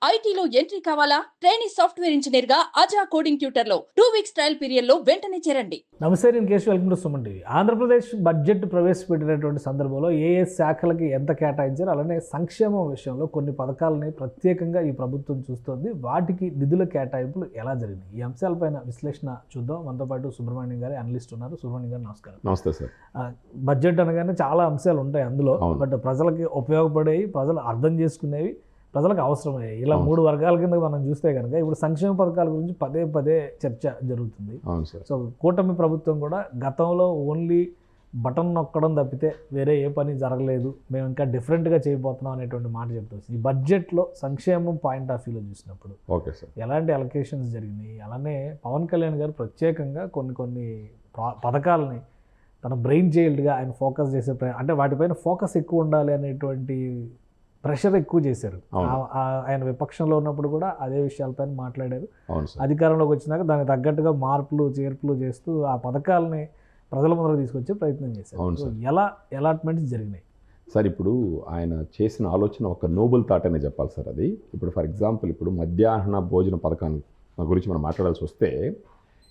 ఐటీలో ఎంట్రీ కావాలా? Trainee software engineer గా అజా కోడింగ్ ట్యూటర్ లో 2 వీక్స్ ట్రయల్ పీరియడ్ లో వెంటనే చేరండి. నమస్తే, నేను Keshav. Welcome to Suman TV. Andhra Pradesh budget ప్రవేశపెట్టినటువంటి సందర్భంలో ఏ శాఖలకి ఎంత కేటాయించారు, అలానే సంక్షేమం విషయంలో కొన్ని పథకాలని ప్రత్యేకంగా ఈ ప్రభుత్వం చూస్తోంది. వాటికి నిధుల కేటాయింపులు ఎలా జరిగినాయి, ఈ అంశాలపైన విశ్లేషణ చూద్దాం. మనతో పాటు సుబ్రహ్మణ్యం గారు అనలిస్ట్ ఉన్నారు. సుబ్రహ్మణ్యం గారు నమస్కారం. నమస్తే సార్. బడ్జెట్ అనగానే చాలా అంశాలు ఉంటాయి అందులో. బట్ ప్రజలకి ఉపయోగపడేవి, ప్రజలు అర్థం చేసుకునేవి, ప్రజలకు అవసరమయ్యాయి. ఇలా 3 వర్గాల కింద మనం చూస్తే కనుక ఇప్పుడు సంక్షేమ పథకాల గురించి పదే పదే చర్చ జరుగుతుంది. సో కూటమి ప్రభుత్వం కూడా గతంలో ఓన్లీ బటన్ నొక్కడం తప్పితే వేరే ఏ పని జరగలేదు, మేము ఇంకా డిఫరెంట్గా చేయబోతున్నాం అనేటువంటి మాట చెప్తూ ఈ బడ్జెట్లో సంక్షేమం పాయింట్ ఆఫ్ వ్యూలో చూసినప్పుడు ఓకే సార్, ఎలాంటి అలొకేషన్స్ జరిగినాయి, అలానే పవన్ కళ్యాణ్ గారు ప్రత్యేకంగా కొన్ని పథకాలని తన బ్రెయిన్ చైల్డ్గా ఆయన ఫోకస్ చేసే అంటే వాటిపైన ఫోకస్ ఎక్కువ ఉండాలి అనేటువంటి ప్రెషర్ ఎక్కువ చేశారు. ఆయన విపక్షంలో ఉన్నప్పుడు కూడా అదే విషయాలపైన మాట్లాడారు. అధికారంలోకి వచ్చినాక దానికి తగ్గట్టుగా మార్పులు చేర్పులు చేస్తూ ఆ పథకాలని ప్రజల ముందరకు తీసుకొచ్చే ప్రయత్నం చేశారు. ఎలా అలాట్మెంట్స్ జరిగినాయి సార్? ఇప్పుడు ఆయన చేసిన ఆలోచన ఒక నోబుల్ థాట్ అనే చెప్పాలి సార్. అది ఇప్పుడు ఫర్ ఎగ్జాంపుల్ ఇప్పుడు మధ్యాహ్న భోజన పథకాన్ని గురించి మనం మాట్లాడాల్సి వస్తే,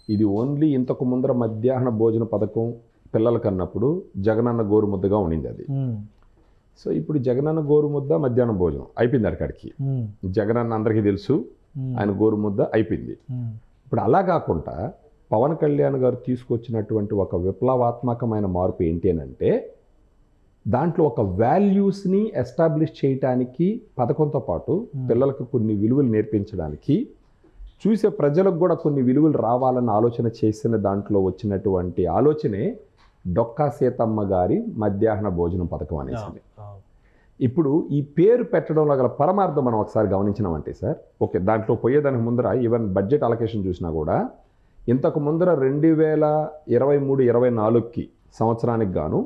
ఇది ఓన్లీ ఇంతకు ముందర మధ్యాహ్న భోజన పథకం పిల్లలకు అన్నప్పుడు జగనన్న గోరుముద్దగా ఉండింది అది. సో ఇప్పుడు జగనన్న గోరుముద్ద మధ్యాహ్న భోజనం అయిపోయింది అక్కడికి. జగనన్న అందరికీ తెలుసు, ఆయన గోరుముద్ద అయిపోయింది. ఇప్పుడు అలా కాకుండా పవన్ కళ్యాణ్ గారు తీసుకొచ్చినటువంటి ఒక విప్లవాత్మకమైన మార్పు ఏంటి అని అంటే, దాంట్లో ఒక వాల్యూస్ని ఎస్టాబ్లిష్ చేయటానికి పథకంతో పాటు పిల్లలకు కొన్ని విలువలు నేర్పించడానికి, చూసే ప్రజలకు కూడా కొన్ని విలువలు రావాలన్న ఆలోచన చేసిన దాంట్లో వచ్చినటువంటి ఆలోచనే డొక్కా సీతమ్మ గారి మధ్యాహ్న భోజనం పథకం అనేసి. ఇప్పుడు ఈ పేరు పెట్టడంలో గల పరమార్థం మనం ఒకసారి గమనించినామంటే సార్, ఓకే దాంట్లో పోయేదానికి ముందర ఈవెన్ బడ్జెట్ అలొకేషన్ చూసినా కూడా ఇంతకు ముందర 2023-24కి సంవత్సరానికి గాను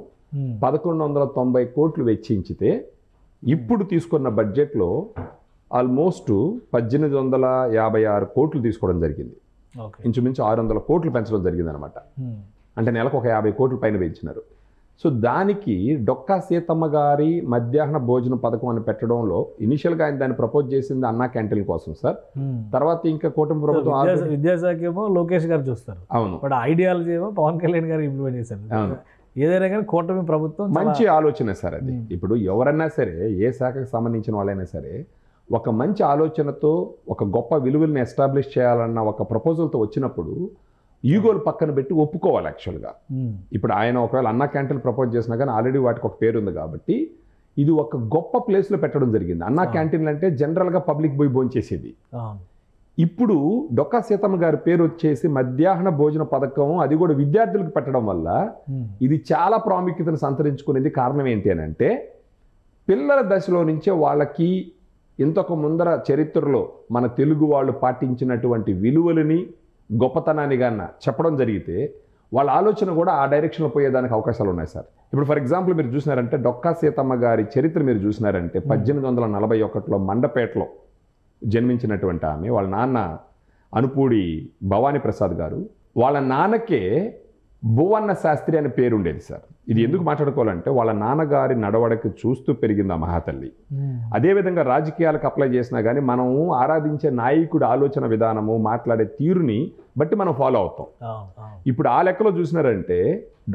1190 కోట్లు వెచ్చించితే, ఇప్పుడు తీసుకున్న బడ్జెట్లో ఆల్మోస్ట్ 1856 కోట్లు తీసుకోవడం జరిగింది. ఇంచుమించు 600 కోట్లు పెంచడం జరిగింది అనమాట. అంటే నెలకు ఒక 50 కోట్ల పైన పెంచినారు. సో దానికి డొక్కా సీతమ్మ గారి మధ్యాహ్న భోజన పథకం అని పెట్టడంలో ఇనిషియల్గా ఆయన దాన్ని ప్రపోజ్ చేసింది అన్నా క్యాంటీన్ కోసం సార్. తర్వాత ఇంకా కూటమి ప్రభుత్వం విద్యాశాఖ ఏమో లోకేష్ గారు చూస్తారు. అవును, బట్ ఐడియాలజీ ఏమో పవన్ కళ్యాణ్ గారు ఇంప్లిమెంట్ చేశారు. అవును, ఏదైనా కానీ కూటమి ప్రభుత్వం మంచి ఆలోచన సార్ అది. ఇప్పుడు ఎవరైనా సరే, ఏ శాఖకు సంబంధించిన వాళ్ళైనా సరే, ఒక మంచి ఆలోచనతో ఒక గొప్ప విలువల్ని ఎస్టాబ్లిష్ చేయాలన్న ఒక ప్రపోజల్తో వచ్చినప్పుడు ఈగోలు పక్కన పెట్టి ఒప్పుకోవాలి యాక్చువల్గా. ఇప్పుడు ఆయన ఒకవేళ అన్నా క్యాంటీన్ ప్రపోజ్ చేసినా కానీ ఆల్రెడీ వాటికి ఒక పేరు ఉంది కాబట్టి ఇది ఒక గొప్ప ప్లేస్లో పెట్టడం జరిగింది. అన్నా క్యాంటీన్లు అంటే జనరల్గా పబ్లిక్ పోయి భోంచేసేది. ఇప్పుడు డొక్కా సీతమ్మ గారి పేరు వచ్చేసి మధ్యాహ్న భోజన పథకం, అది కూడా విద్యార్థులకు పెట్టడం వల్ల ఇది చాలా ప్రాముఖ్యతను సంతరించుకునేది. కారణం ఏంటి అని అంటే, పిల్లల దశలో నుంచే వాళ్ళకి ఇంతకు ముందర చరిత్రలో మన తెలుగు వాళ్ళు పాటించినటువంటి విలువలని, గొప్పతనాన్ని గాన చెప్పడం జరిగితే వాళ్ళ ఆలోచన కూడా ఆ డైరెక్షన్లో పోయేదానికి అవకాశాలు ఉన్నాయి సార్. ఇప్పుడు ఫర్ ఎగ్జాంపుల్ మీరు చూసినారంటే, డొక్కా సీతమ్మ గారి చరిత్ర మీరు చూసినారంటే 1841లో మండపేటలో జన్మించినటువంటి ఆమె. వాళ్ళ నాన్న అనుపూడి భవానీ ప్రసాద్ గారు. వాళ్ళ నాన్నకే భువన్న శాస్త్రి అనే పేరు ఉండేది సార్. ఇది ఎందుకు మాట్లాడుకోవాలంటే, వాళ్ళ నాన్నగారి నడవడికి చూస్తూ పెరిగింది ఆ మహాతల్లి. అదేవిధంగా రాజకీయాలకు అప్లై చేసినా కానీ మనం ఆరాధించే నాయకుడి ఆలోచన విధానము, మాట్లాడే తీరుని బట్టి మనం ఫాలో అవుతాం. ఇప్పుడు ఆ లెక్కలో చూసినారంటే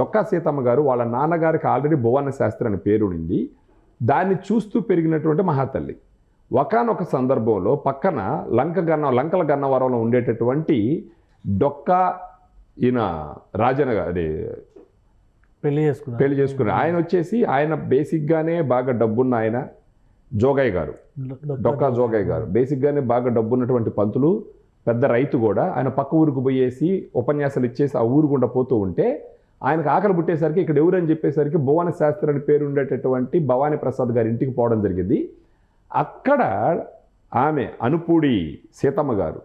డొక్కా సీతమ్మ గారు వాళ్ళ నాన్నగారికి ఆల్రెడీ భువన్న శాస్త్రి అనే పేరు ఉండింది. దాన్ని చూస్తూ పెరిగినటువంటి మహాతల్లి. ఒకానొక సందర్భంలో పక్కన లంకల గన్నవరంలో ఉండేటటువంటి డొక్కా ఈయన రాజన అదే పెళ్లి చేసుకున్నారు. ఆయన వచ్చేసి ఆయన బేసిక్గానే బాగా డబ్బున్న ఆయన జోగయ్య గారు, డొక్కా జోగయ్య గారు బేసిక్గానే బాగా డబ్బున్నటువంటి పంతులు, పెద్ద రైతు కూడా. ఆయన పక్క ఊరికి పోయేసి ఉపన్యాసాలు ఇచ్చేసి ఆ ఊరు గుండా పోతూ ఉంటే ఆయనకు ఆకలి పుట్టేసరికి ఇక్కడ ఎవరని చెప్పేసరికి భువన శాస్త్రి అని పేరు ఉండేటటువంటి భవానీ ప్రసాద్ గారి ఇంటికి పోవడం జరిగింది. అక్కడ ఆమె అనుపూడి సీతమ్మ గారు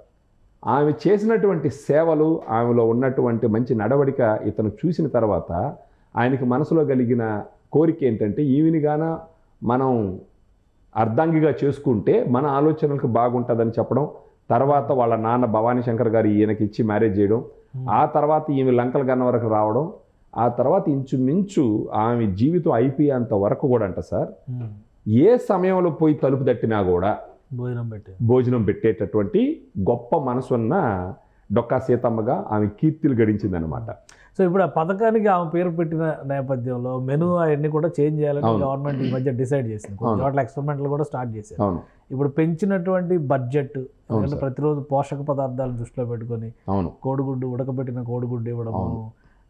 ఆమె చేసినటువంటి సేవలు, ఆమెలో ఉన్నటువంటి మంచి నడవడిక ఇతను చూసిన తర్వాత ఆయనకి మనసులో కలిగిన కోరిక ఏంటంటే, ఈవినిగాన మనం అర్ధాంగిగా చేసుకుంటే మన ఆలోచనలకు బాగుంటుందని చెప్పడం. తర్వాత వాళ్ళ నాన్న భవానీ శంకర్ గారు ఈయనకి ఇచ్చి మ్యారేజ్ చేయడం. ఆ తర్వాత ఈమె లంకల గన్నవరకు రావడం. ఆ తర్వాత ఇంచుమించు ఆమె జీవితం అయిపోయేంత వరకు కూడా అంట సార్, ఏ సమయంలో పోయి తలుపు తట్టినా కూడా భోజనం పెట్టేటటువంటి గొప్ప మనసున్న డొక్కా సీతమ్మగా ఆమె కీర్తిలు గడించింది అనమాట. సో ఇప్పుడు ఆ పథకానికి ఆమె పేరు పెట్టిన నేపథ్యంలో మెనూ అవన్నీ కూడా చేంజ్ చేయాలని గవర్నమెంట్ ఈ మధ్య డిసైడ్ చేసింది. కొన్ని చోట్ల ఎక్స్పెరిమెంట్లు కూడా స్టార్ట్ చేశారు. ఇప్పుడు పెంచినటువంటి బడ్జెట్, ఎందుకంటే ప్రతిరోజు పోషక పదార్థాలను దృష్టిలో పెట్టుకొని కోడిగుడ్డు, ఉడకబెట్టిన కోడిగుడ్డు ఇవ్వడము,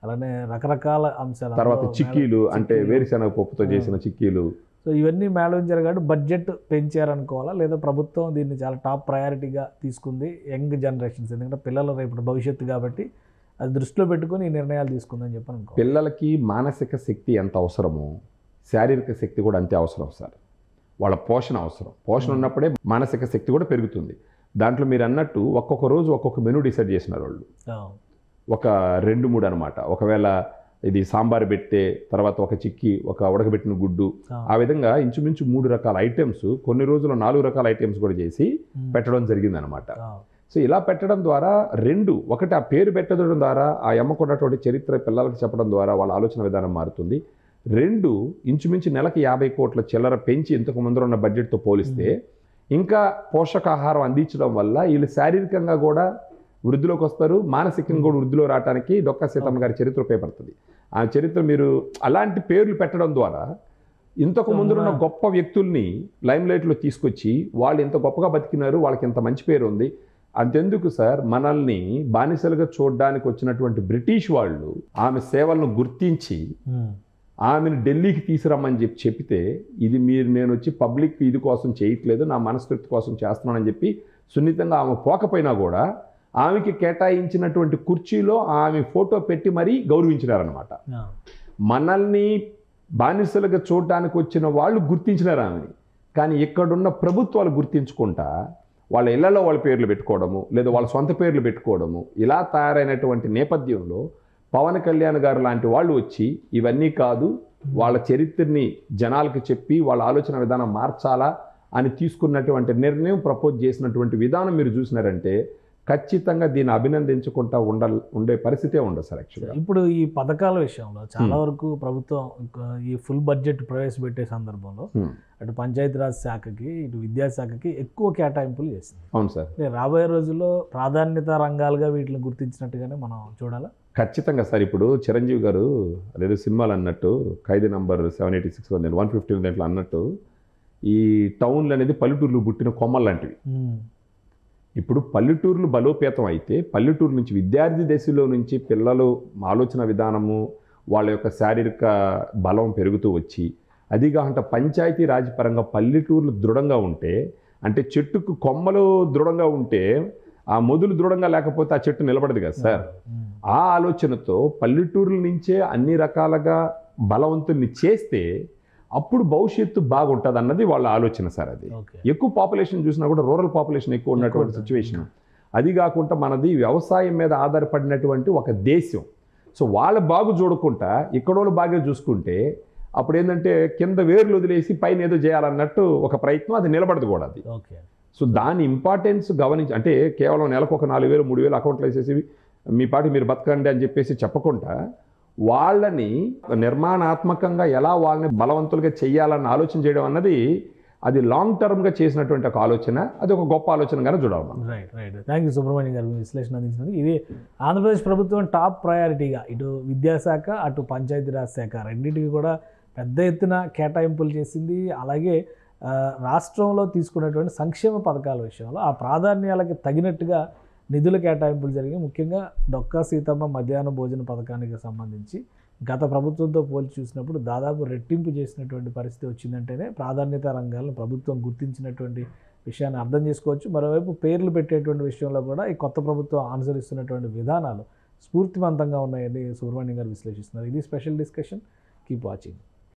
అలానే రకరకాల అంశాలు, తర్వాత చిక్కీలు అంటే వేరుశనగ పప్పుతో చేసిన చిక్కీలు. సో ఇవన్నీ మేళవించారు కాబట్టి బడ్జెట్ పెంచారనుకోవాలా, లేదా ప్రభుత్వం దీన్ని చాలా టాప్ ప్రయారిటీగా తీసుకుంది యంగ్ జనరేషన్స్, ఎందుకంటే పిల్లల రేపు భవిష్యత్తు కాబట్టి అది దృష్టిలో పెట్టుకుని ఈ నిర్ణయాలు తీసుకుందని చెప్పి అనుకో. పిల్లలకి మానసిక శక్తి ఎంత అవసరమో శారీరక శక్తి కూడా అంతే అవసరం సార్. వాళ్ళ పోషణ అవసరం. పోషణ ఉన్నప్పుడే మానసిక శక్తి కూడా పెరుగుతుంది. దాంట్లో మీరు అన్నట్టు ఒక్కొక్క రోజు ఒక్కొక్క మెనూ డిసైడ్ చేసినారు వాళ్ళు. ఒక 2-3 అనమాట. ఒకవేళ ఇది సాంబార్ పెట్టే, తర్వాత ఒక చిక్కి, ఒక ఉడకబెట్టిన గుడ్డు, ఆ విధంగా ఇంచుమించు 3 రకాల ఐటమ్స్, కొన్ని రోజులు 4 రకాల ఐటమ్స్ కూడా చేసి పెట్టడం జరిగిందనమాట. సో ఇలా పెట్టడం ద్వారా ఒకటి ఆ పేరు పెట్టడం ద్వారా ఆ అమ్మకున్నటువంటి చరిత్ర పిల్లలకు చెప్పడం ద్వారా వాళ్ళ ఆలోచన విధానం మారుతుంది. 2 ఇంచుమించు నెలకి 50 కోట్ల చిల్లర పెంచి ఇంతకు ముందర ఉన్న బడ్జెట్తో పోలిస్తే ఇంకా పోషకాహారం అందించడం వల్ల వీళ్ళు శారీరకంగా కూడా వృద్ధిలోకి వస్తారు, మానసికంగా కూడా వృద్ధిలో రావడానికి డొక్కా సీతమ్మ గారి చరిత్ర ఉపయోగపడుతుంది. ఆ చరిత్ర మీరు అలాంటి పేర్లు పెట్టడం ద్వారా ఇంతకు ముందున్న గొప్ప వ్యక్తుల్ని లైమ్లైట్లో తీసుకొచ్చి వాళ్ళు ఎంత గొప్పగా బతికినారు, వాళ్ళకి ఎంత మంచి పేరు ఉంది. అంతెందుకు సార్, మనల్ని బానిసలుగా చూడడానికి వచ్చినటువంటి బ్రిటిష్ వాళ్ళు ఆమె సేవలను గుర్తించి ఆమెను ఢిల్లీకి తీసుకురమ్మని చెప్పితే, ఇది నేను వచ్చి పబ్లిక్ ఇది కోసం చేయట్లేదు, నా మనస్తృప్తి కోసం చేస్తున్నానని చెప్పి సున్నితంగా ఆమె పోకపోయినా కూడా ఆమెకి కేటాయించినటువంటి కుర్చీలో ఆమె ఫోటో పెట్టి మరీ గౌరవించినారనమాట. మనల్ని బానిసలుగా చూడడానికి వచ్చిన వాళ్ళు గుర్తించినారు ఆమెని. కానీ ఇక్కడున్న ప్రభుత్వాలు గుర్తించుకుంటా వాళ్ళ ఇళ్లలో వాళ్ళ పేర్లు పెట్టుకోవడము, లేదా వాళ్ళ సొంత పేర్లు పెట్టుకోవడము, ఇలా తయారైనటువంటి నేపథ్యంలో పవన్ కళ్యాణ్ గారు లాంటి వాళ్ళు వచ్చి ఇవన్నీ కాదు, వాళ్ళ చరిత్రని జనాలకు చెప్పి వాళ్ళ ఆలోచన విధానం మార్చాలా అని తీసుకున్నటువంటి నిర్ణయం, ప్రపోజ్ చేసినటువంటి విధానం మీరు చూసినారంటే ఖచ్చితంగా దీన్ని అభినందించుకుంటా ఉండే పరిస్థితే ఉండదు సార్. యాక్చువల్గా ఇప్పుడు ఈ పథకాల విషయంలో చాలా వరకు ప్రభుత్వం ఈ ఫుల్ బడ్జెట్ ప్రవేశపెట్టే సందర్భంలో అటు పంచాయతీరాజ్ శాఖకి, ఇటు విద్యాశాఖకి ఎక్కువ కేటాయింపులు చేసింది. అవును సార్. రాబోయే రోజుల్లో ప్రాధాన్యత రంగాలుగా వీటిని గుర్తించినట్టుగానే మనం చూడాలా? ఖచ్చితంగా సార్. ఇప్పుడు చిరంజీవి గారు అదేదో సినిమాలు అన్నట్టు ఖైదీ నంబర్ 786 115 దాంట్లో అన్నట్టు ఈ టౌన్లు అనేది పల్లెటూర్లు పుట్టిన కొమ్మలు లాంటివి. ఇప్పుడు పల్లెటూర్లు బలోపేతం అయితే పల్లెటూరు నుంచి విద్యార్థి దశలో నుంచి పిల్లలు ఆలోచన విధానము, వాళ్ళ యొక్క శారీరక బలం పెరుగుతూ వచ్చి, అదిగా పంచాయతీ రాజ్ పరంగా పల్లెటూర్లు దృఢంగా ఉంటే, అంటే చెట్టుకు కొమ్మలు దృఢంగా ఉంటే ఆ మొదలు దృఢంగా లేకపోతే ఆ చెట్టు నిలబడదు కదా సార్. ఆ ఆలోచనతో పల్లెటూర్ల నుంచే అన్ని రకాలుగా బలవంతుల్ని చేస్తే అప్పుడు భవిష్యత్తు బాగుంటుంది అన్నది వాళ్ళ ఆలోచన సార్. అది ఎక్కువ పాపులేషన్ చూసినా కూడా రూరల్ పాపులేషన్ ఎక్కువ ఉన్నటువంటి సిచ్యువేషన్. అది కాకుండా మనది వ్యవసాయం మీద ఆధారపడినటువంటి ఒక దేశం. సో వాళ్ళ బాగు చూడకుండా ఇక్కడోళ్ళు బాగా చూసుకుంటే అప్పుడు ఏంటంటే కింద వేర్లు వదిలేసి పైన ఏదో చేయాలన్నట్టు ఒక ప్రయత్నం, అది నిలబడదు కూడా అది. సో దాని ఇంపార్టెన్స్ గమనించి, అంటే కేవలం నెలకు ఒక 4,000 3,000 అకౌంట్లు వేసేసి మీ పాటి మీరు బతకండి అని చెప్పేసి చెప్పకుండా వాళ్ళని నిర్మాణాత్మకంగా ఎలా వాళ్ళని బలవంతులుగా చేయాలన్న ఆలోచన చేయడం అన్నది అది లాంగ్ టర్మ్గా చేసినటువంటి ఒక ఆలోచన, అది ఒక గొప్ప ఆలోచనగానే చూడాలి మనం. రైట్. థ్యాంక్ యూ సుబ్రహ్మణ్యం గారు, విశ్లేషణ అందించినందుకు. ఇది ఆంధ్రప్రదేశ్ ప్రభుత్వం టాప్ ప్రయారిటీగా ఇటు విద్యాశాఖ, అటు పంచాయతీరాజ్ శాఖ రెండింటికి కూడా పెద్ద ఎత్తున కేటాయింపులు చేసింది. అలాగే రాష్ట్రంలో తీసుకున్నటువంటి సంక్షేమ పథకాల విషయంలో ఆ ప్రాధాన్యాలకి తగినట్టుగా నిధుల కేటాయింపులు జరిగి, ముఖ్యంగా డొక్కా సీతమ్మ మధ్యాహ్న భోజన పథకానికి సంబంధించి గత ప్రభుత్వంతో పోల్చి చూసినప్పుడు దాదాపు రెట్టింపు చేసినటువంటి పరిస్థితి వచ్చిందంటేనే ప్రాధాన్యత రంగాలను ప్రభుత్వం గుర్తించినటువంటి విషయాన్ని అర్థం చేసుకోవచ్చు. మరోవైపు పేర్లు పెట్టేటువంటి విషయంలో కూడా ఈ కొత్త ప్రభుత్వం అనుసరిస్తున్నటువంటి విధానాలు స్ఫూర్తివంతంగా ఉన్నాయని సుబ్రహ్మణ్యం గారు విశ్లేషిస్తున్నారు. ఇది స్పెషల్ డిస్కషన్. Keep watching.